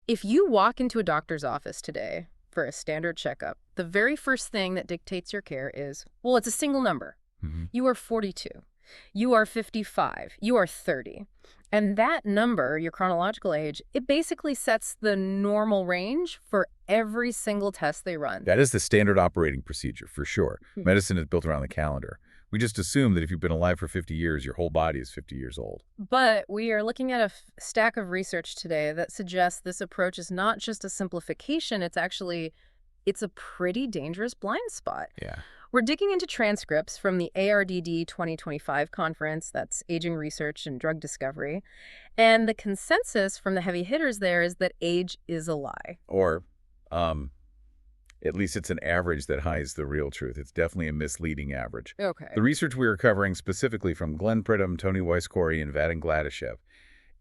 If you walk into a doctor's office today for a standard checkup, the very first thing that dictates your care is, well, it's a single number. You are 42. You are 55. You are 30. And that number, your chronological age, it basically sets the normal range for every single test they run. That is the standard operating procedure, for sure. Medicine is built around the calendar. We just assume that if you've been alive for 50 years, your whole body is 50 years old. But we are looking at a stack of research today that suggests this approach is not just a simplification, it's a pretty dangerous blind spot. Yeah. We're digging into transcripts from the ARDD 2025 conference, that's Aging Research and Drug Discovery, and the consensus from the heavy hitters there is that age is a lie. Or, at least it's an average that hides the real truth. It's definitely a misleading average. Okay. The research we are covering specifically from Glenn Pridham, Tony Weiss-Corey, and Vadim Gladyshev,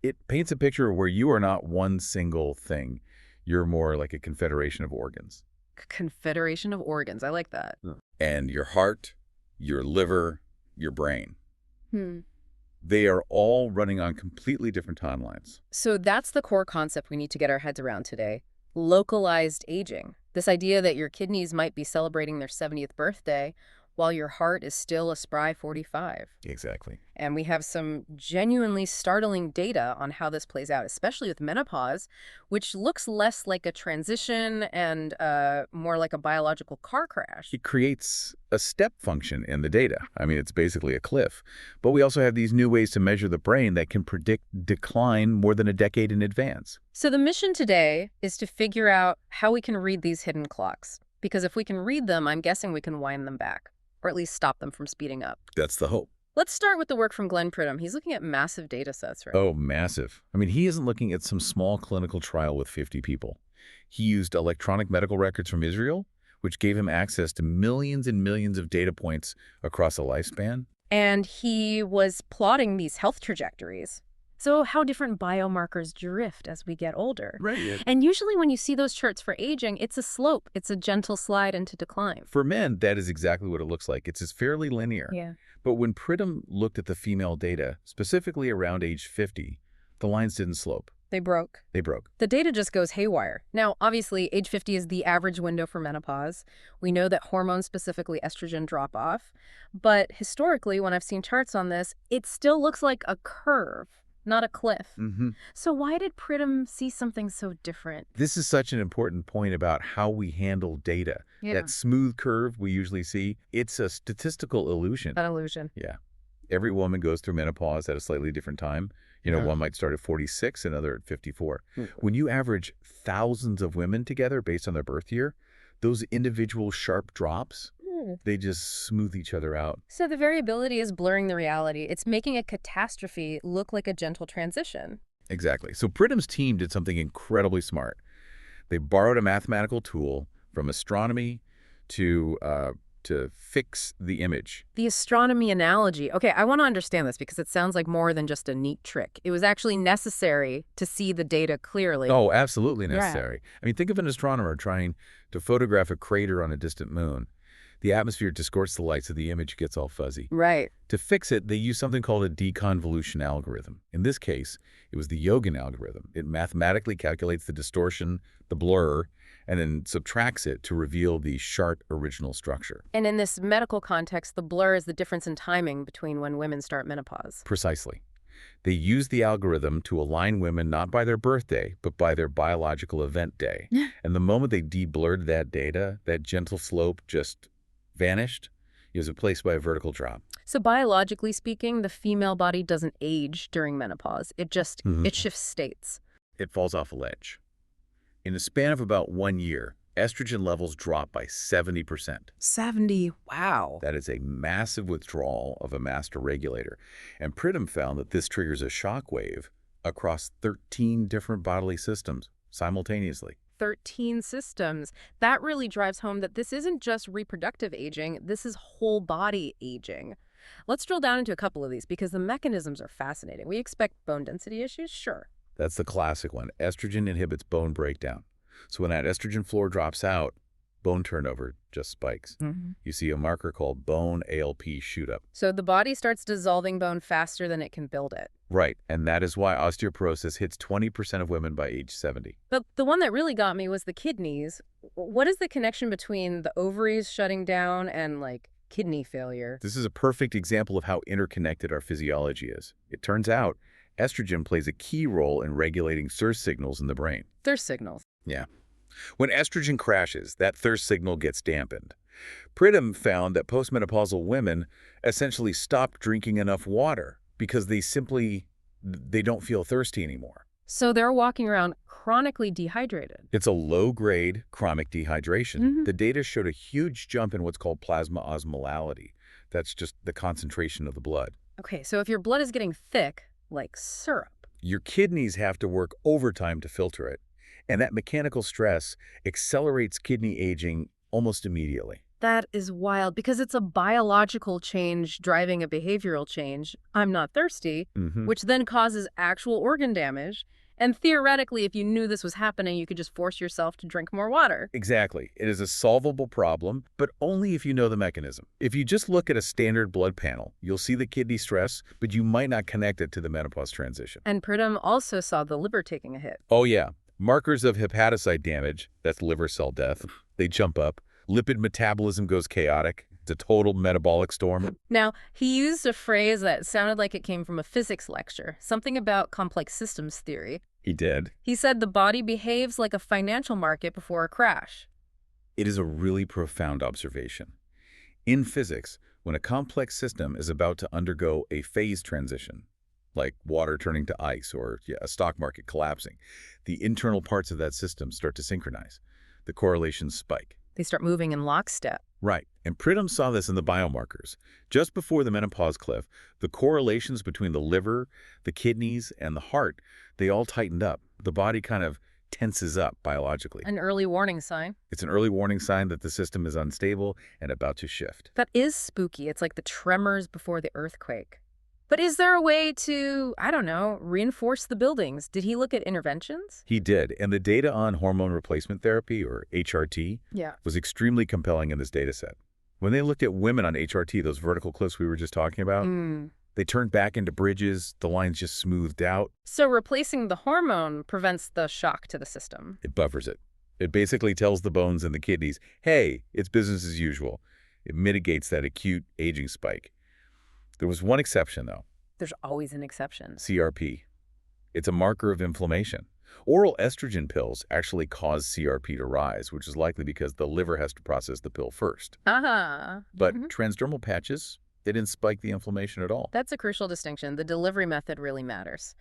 it paints a picture where you are not one single thing. You're more like a confederation of organs. Confederation of organs. I like that. And your heart, your liver, your brain. They are all running on completely different timelines. So that's the core concept we need to get our heads around today. Localized aging. This idea that your kidneys might be celebrating their 70th birthday while your heart is still a spry 45. Exactly. And we have some genuinely startling data on how this plays out, especially with menopause, which looks less like a transition and more like a biological car crash. It creates a step function in the data. I mean, it's basically a cliff. But we also have these new ways to measure the brain that can predict decline more than a decade in advance. So the mission today is to figure out how we can read these hidden clocks. Because if we can read them, I'm guessing we can wind them back, or at least stop them from speeding up. That's the hope. Let's start with the work from Glenn Pridham. He's looking at massive data sets, right? Oh, massive. I mean, he isn't looking at some small clinical trial with 50 people. He used electronic medical records from Israel, which gave him access to millions and millions of data points across a lifespan. And he was plotting these health trajectories. So how different biomarkers drift as we get older. Right. And usually when you see those charts for aging, it's a slope. It's a gentle slide into decline. For men, that is exactly what it looks like. It's fairly linear. Yeah. But when Pridham looked at the female data, specifically around age 50, the lines didn't slope. They broke. They broke. The data just goes haywire. Now, obviously, age 50 is the average window for menopause. We know that hormones, specifically estrogen, drop off. But historically, when I've seen charts on this, it still looks like a curve, not a cliff. So why did Pridham see something so different? This is such an important point about how we handle data. Yeah. That smooth curve we usually see, it's a statistical illusion. An illusion. Yeah. Every woman goes through menopause at a slightly different time. You know, one might start at 46, another at 54. When you average thousands of women together based on their birth year, those individual sharp drops, they just smooth each other out. So the variability is blurring the reality. It's making a catastrophe look like a gentle transition. Exactly. So Pridham's team did something incredibly smart. They borrowed a mathematical tool from astronomy to fix the image. The astronomy analogy. Okay, I want to understand this because it sounds like more than just a neat trick. It was actually necessary to see the data clearly. Oh, absolutely necessary. I mean, think of an astronomer trying to photograph a crater on a distant moon. The atmosphere distorts the light, so the image gets all fuzzy. Right. To fix it, they use something called a deconvolution algorithm. In this case, it was the Yogan algorithm. It mathematically calculates the distortion, the blur, and then subtracts it to reveal the sharp original structure. And in this medical context, the blur is the difference in timing between when women start menopause. Precisely. They use the algorithm to align women not by their birthday, but by their biological event day. And the moment they de-blurred that data, that gentle slope just vanished. It was replaced by a vertical drop. So biologically speaking, the female body doesn't age during menopause. It just, it shifts states. It falls off a ledge. In a span of about 1 year, estrogen levels drop by 70%. 70, wow. That is a massive withdrawal of a master regulator. And Pridham found that this triggers a shock wave across 13 different bodily systems simultaneously. 13 systems. That really drives home that this isn't just reproductive aging, this is whole body aging. Let's drill down into a couple of these because the mechanisms are fascinating. We expect bone density issues, sure. That's the classic one. Estrogen inhibits bone breakdown. So when that estrogen floor drops out, bone turnover just spikes. You see a marker called bone ALP shoot up. So the body starts dissolving bone faster than it can build it. Right, and that is why osteoporosis hits 20% of women by age 70. But the one that really got me was the kidneys. What is the connection between the ovaries shutting down and, like, kidney failure? This is a perfect example of how interconnected our physiology is. It turns out estrogen plays a key role in regulating thirst signals in the brain. Thirst signals. Yeah. When estrogen crashes, that thirst signal gets dampened. Pridham found that postmenopausal women essentially stop drinking enough water because they don't feel thirsty anymore. So they're walking around chronically dehydrated. It's a low-grade chronic dehydration. The data showed a huge jump in what's called plasma osmolality. That's just the concentration of the blood. Okay, so if your blood is getting thick, like syrup. Your kidneys have to work overtime to filter it, and that mechanical stress accelerates kidney aging almost immediately. That is wild because it's a biological change driving a behavioral change. I'm not thirsty, which then causes actual organ damage. And theoretically, if you knew this was happening, you could just force yourself to drink more water. Exactly. It is a solvable problem, but only if you know the mechanism. If you just look at a standard blood panel, you'll see the kidney stress, but you might not connect it to the menopause transition. And Pridham also saw the liver taking a hit. Oh yeah. Markers of hepatocyte damage, that's liver cell death, they jump up. Lipid metabolism goes chaotic. It's a total metabolic storm. Now, he used a phrase that sounded like it came from a physics lecture, something about complex systems theory. He did. He said the body behaves like a financial market before a crash. It is a really profound observation. In physics, when a complex system is about to undergo a phase transition, like water turning to ice or a stock market collapsing, the internal parts of that system start to synchronize. The correlations spike. They start moving in lockstep. Right. And Pridham saw this in the biomarkers. Just before the menopause cliff, the correlations between the liver, the kidneys, and the heart, they all tightened up. The body kind of tenses up biologically. An early warning sign. It's an early warning sign that the system is unstable and about to shift. That is spooky. It's like the tremors before the earthquake. But is there a way to, I don't know, reinforce the buildings? Did he look at interventions? He did, and the data on hormone replacement therapy, or HRT, was extremely compelling in this data set. When they looked at women on HRT, those vertical cliffs we were just talking about, they turned back into bridges, the lines just smoothed out. So replacing the hormone prevents the shock to the system. It buffers it. It basically tells the bones and the kidneys, hey, it's business as usual. It mitigates that acute aging spike. There was one exception, though. There's always an exception. CRP. It's a marker of inflammation. Oral estrogen pills actually cause CRP to rise, which is likely because the liver has to process the pill first. But transdermal patches, they didn't spike the inflammation at all. That's a crucial distinction. The delivery method really matters.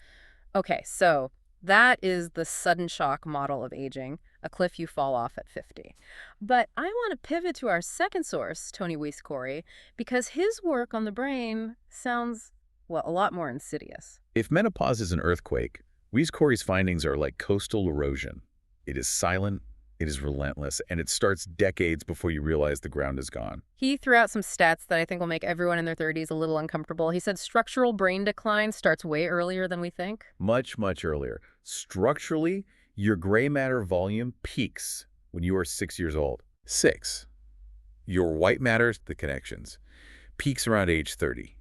Okay, so that is the sudden shock model of aging, a cliff you fall off at 50. But I want to pivot to our second source, Tony Weiss-Corey, because his work on the brain sounds, well, a lot more insidious. If menopause is an earthquake, Weiss-Corey's findings are like coastal erosion. It is silent, it is relentless, and it starts decades before you realize the ground is gone. He threw out some stats that I think will make everyone in their 30s a little uncomfortable. He said structural brain decline starts way earlier than we think. Much, much earlier. Structurally, your gray matter volume peaks when you are 6 years old. 6. Your white matter, the connections, peaks around age 30.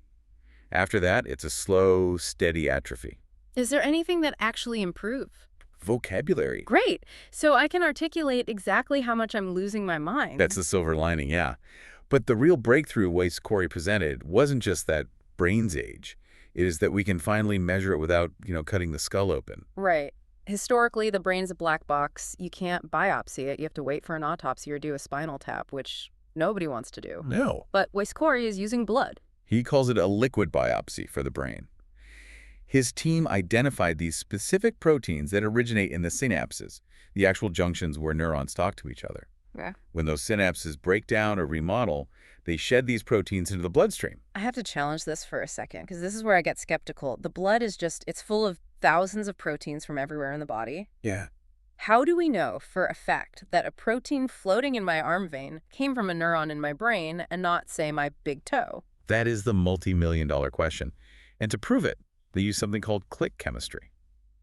After that, it's a slow, steady atrophy. Is there anything that actually improves? Vocabulary. Great. So I can articulate exactly how much I'm losing my mind. That's the silver lining, yeah. But the real breakthrough Weiss-Corey presented wasn't just that brain's age. It is that we can finally measure it without, cutting the skull open. Right. Historically, the brain's a black box. You can't biopsy it. You have to wait for an autopsy or do a spinal tap, which nobody wants to do. No. But Weiss-Corey is using blood. He calls it a liquid biopsy for the brain. His team identified these specific proteins that originate in the synapses, the actual junctions where neurons talk to each other. Yeah. When those synapses break down or remodel, they shed these proteins into the bloodstream. I have to challenge this for a second, because this is where I get skeptical. The blood is it's full of thousands of proteins from everywhere in the body. Yeah. How do we know for a fact that a protein floating in my arm vein came from a neuron in my brain and not, say, my big toe? That is the multi-million-dollar question. And to prove it, they use something called click chemistry.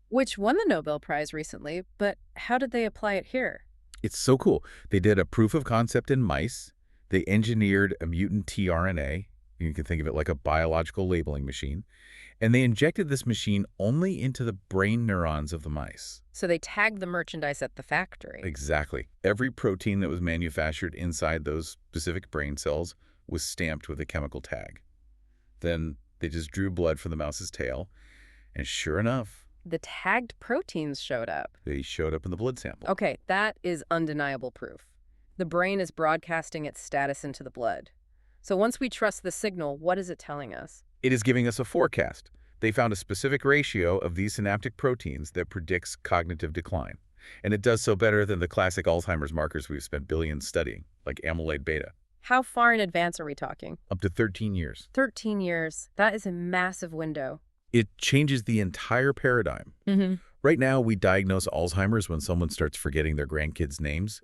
Which won the Nobel Prize recently, but how did they apply it here? It's so cool. They did a proof of concept in mice. They engineered a mutant tRNA. You can think of it like a biological labeling machine. And they injected this machine only into the brain neurons of the mice. So they tagged the merchandise at the factory. Exactly. Every protein that was manufactured inside those specific brain cells was stamped with a chemical tag. Then they just drew blood from the mouse's tail, and sure enough, the tagged proteins showed up. they showed up in the blood sample. Okay, that is undeniable proof. The brain is broadcasting its status into the blood. So once we trust the signal, what is it telling us? It is giving us a forecast. They found a specific ratio of these synaptic proteins that predicts cognitive decline. And it does so better than the classic Alzheimer's markers we've spent billions studying, like amyloid beta. How far in advance are we talking? Up to 13 years. 13 years. That is a massive window. It changes the entire paradigm. Right now, we diagnose Alzheimer's when someone starts forgetting their grandkids' names.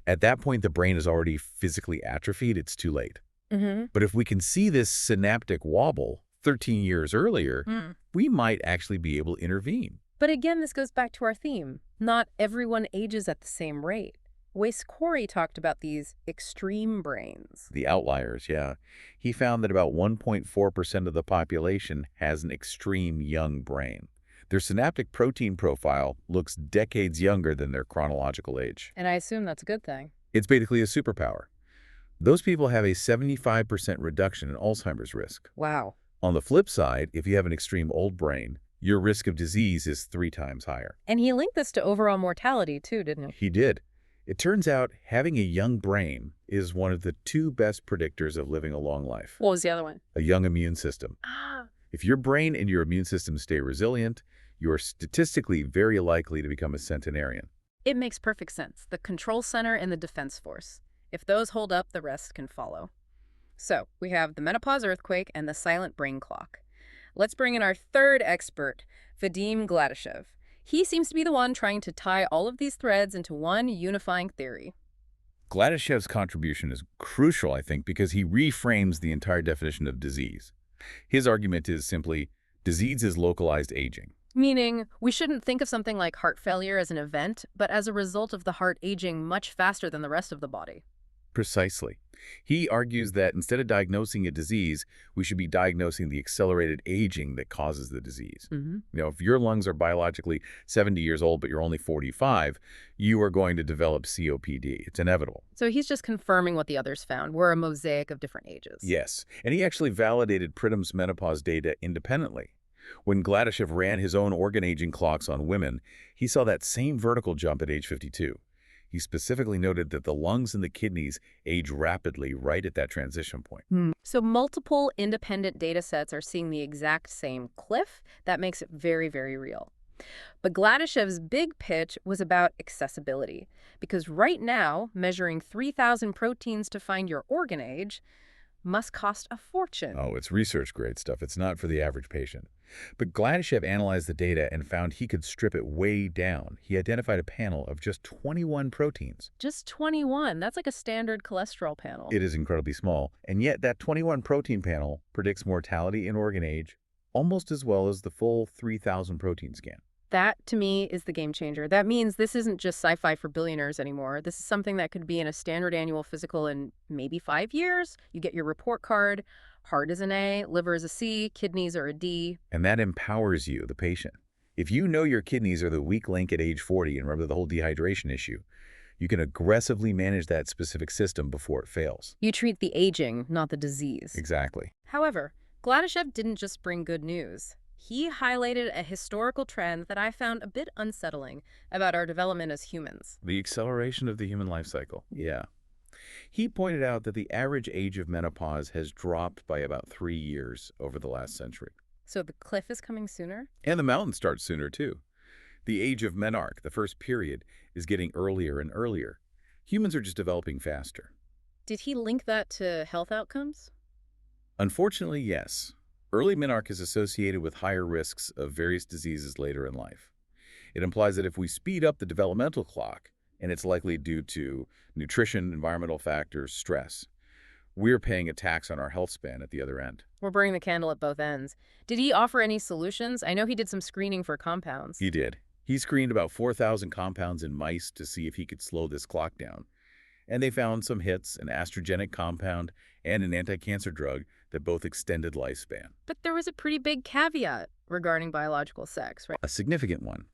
At that point, the brain is already physically atrophied. It's too late. But if we can see this synaptic wobble 13 years earlier, we might actually be able to intervene. But again, this goes back to our theme. Not everyone ages at the same rate. Corey talked about these extreme brains. The outliers, yeah. He found that about 1.4% of the population has an extreme young brain. Their synaptic protein profile looks decades younger than their chronological age. And I assume that's a good thing. It's basically a superpower. Those people have a 75% reduction in Alzheimer's risk. Wow. On the flip side, if you have an extreme old brain, your risk of disease is 3 times higher. And he linked this to overall mortality too, didn't he? He did. It turns out having a young brain is one of the 2 best predictors of living a long life. What was the other one? A young immune system. If your brain and your immune system stay resilient, you are statistically very likely to become a centenarian. It makes perfect sense. The control center and the defense force. If those hold up, the rest can follow. So, we have the menopause earthquake and the silent brain clock. Let's bring in our third expert, Vadim Gladyshev. He seems to be the one trying to tie all of these threads into one unifying theory. Gladyshev's contribution is crucial, I think, because he reframes the entire definition of disease. His argument is simply, disease is localized aging. Meaning, we shouldn't think of something like heart failure as an event, but as a result of the heart aging much faster than the rest of the body. Precisely. He argues that instead of diagnosing a disease, we should be diagnosing the accelerated aging that causes the disease. If your lungs are biologically 70 years old, but you're only 45, you are going to develop COPD. It's inevitable. So he's just confirming what the others found. We're a mosaic of different ages. Yes, and he actually validated Pridham's menopause data independently. When Gladyshev ran his own organ aging clocks on women, he saw that same vertical jump at age 52. He specifically noted that the lungs and the kidneys age rapidly right at that transition point. So multiple independent data sets are seeing the exact same cliff. That makes it very, very real. But Gladyshev's big pitch was about accessibility, because right now, measuring 3,000 proteins to find your organ age must cost a fortune. Oh, it's research-grade stuff. It's not for the average patient. But Gladyshev analyzed the data and found he could strip it way down. He identified a panel of just 21 proteins. Just 21? That's like a standard cholesterol panel. It is incredibly small, and yet that 21 protein panel predicts mortality and organ age almost as well as the full 3,000 protein scan. That, to me, is the game changer. That means this isn't just sci-fi for billionaires anymore. This is something that could be in a standard annual physical in maybe 5 years. You get your report card. Heart is an A, liver is a C, kidneys are a D. And that empowers you, the patient. If you know your kidneys are the weak link at age 40 and remember the whole dehydration issue, you can aggressively manage that specific system before it fails. You treat the aging, not the disease. Exactly. However, Gladyshev didn't just bring good news. He highlighted a historical trend that I found a bit unsettling about our development as humans. The acceleration of the human life cycle. Yeah. He pointed out that the average age of menopause has dropped by about 3 years over the last century. So the cliff is coming sooner? And the mountain starts sooner, too. The age of menarche, the first period, is getting earlier and earlier. Humans are just developing faster. Did he link that to health outcomes? Unfortunately, yes. Early menarche is associated with higher risks of various diseases later in life. It implies that if we speed up the developmental clock, and it's likely due to nutrition, environmental factors, stress, we're paying a tax on our health span at the other end. We're burning the candle at both ends. Did he offer any solutions? I know he did some screening for compounds. He did. He screened about 4,000 compounds in mice to see if he could slow this clock down. And they found some hits, an estrogenic compound and an anti-cancer drug that both extended lifespan. But there was a pretty big caveat regarding biological sex, right? A significant one.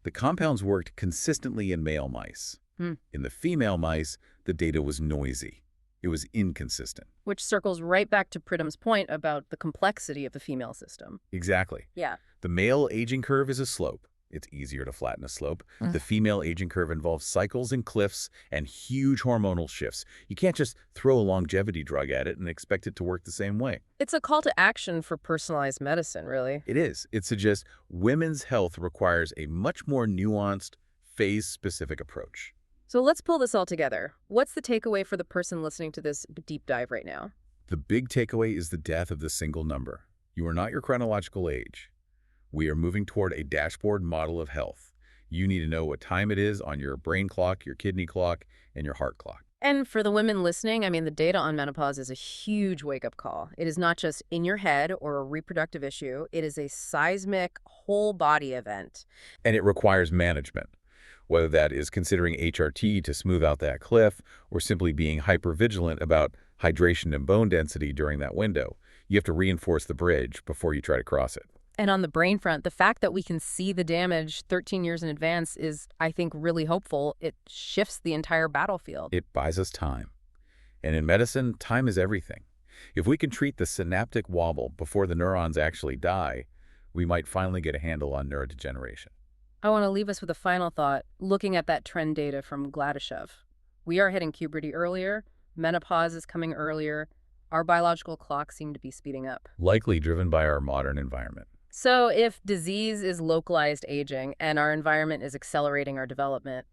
The compounds worked consistently in male mice. In the female mice, the data was noisy. It was inconsistent. Which circles right back to Pridham's point about the complexity of the female system. Exactly. Yeah. The male aging curve is a slope. It's easier to flatten a slope. The female aging curve involves cycles and cliffs and huge hormonal shifts. You can't just throw a longevity drug at it and expect it to work the same way. It's a call to action for personalized medicine, really. It is. It suggests women's health requires a much more nuanced, phase-specific approach. So let's pull this all together. What's the takeaway for the person listening to this deep dive right now? The big takeaway is the death of the single number. You are not your chronological age. We are moving toward a dashboard model of health. You need to know what time it is on your brain clock, your kidney clock, and your heart clock. And for the women listening, I mean, the data on menopause is a huge wake-up call. It is not just in your head or a reproductive issue. It is a seismic, whole-body event. And it requires management, whether that is considering HRT to smooth out that cliff or simply being hypervigilant about hydration and bone density during that window. You have to reinforce the bridge before you try to cross it. And on the brain front, the fact that we can see the damage 13 years in advance is, I think, really hopeful. It shifts the entire battlefield. It buys us time. And in medicine, time is everything. If we can treat the synaptic wobble before the neurons actually die, we might finally get a handle on neurodegeneration. I want to leave us with a final thought, looking at that trend data from Gladyshev. We are hitting puberty earlier, menopause is coming earlier, our biological clocks seem to be speeding up. Likely driven by our modern environment. So if disease is localized aging and our environment is accelerating our development,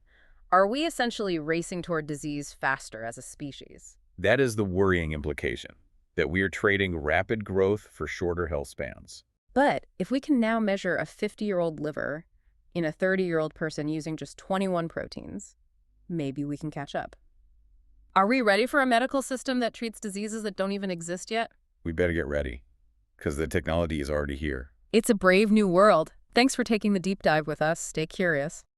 are we essentially racing toward disease faster as a species? That is the worrying implication, that we are trading rapid growth for shorter health spans. But if we can now measure a 50-year-old liver in a 30-year-old person using just 21 proteins, maybe we can catch up. Are we ready for a medical system that treats diseases that don't even exist yet? We better get ready, because the technology is already here. It's a brave new world. Thanks for taking the deep dive with us. Stay curious.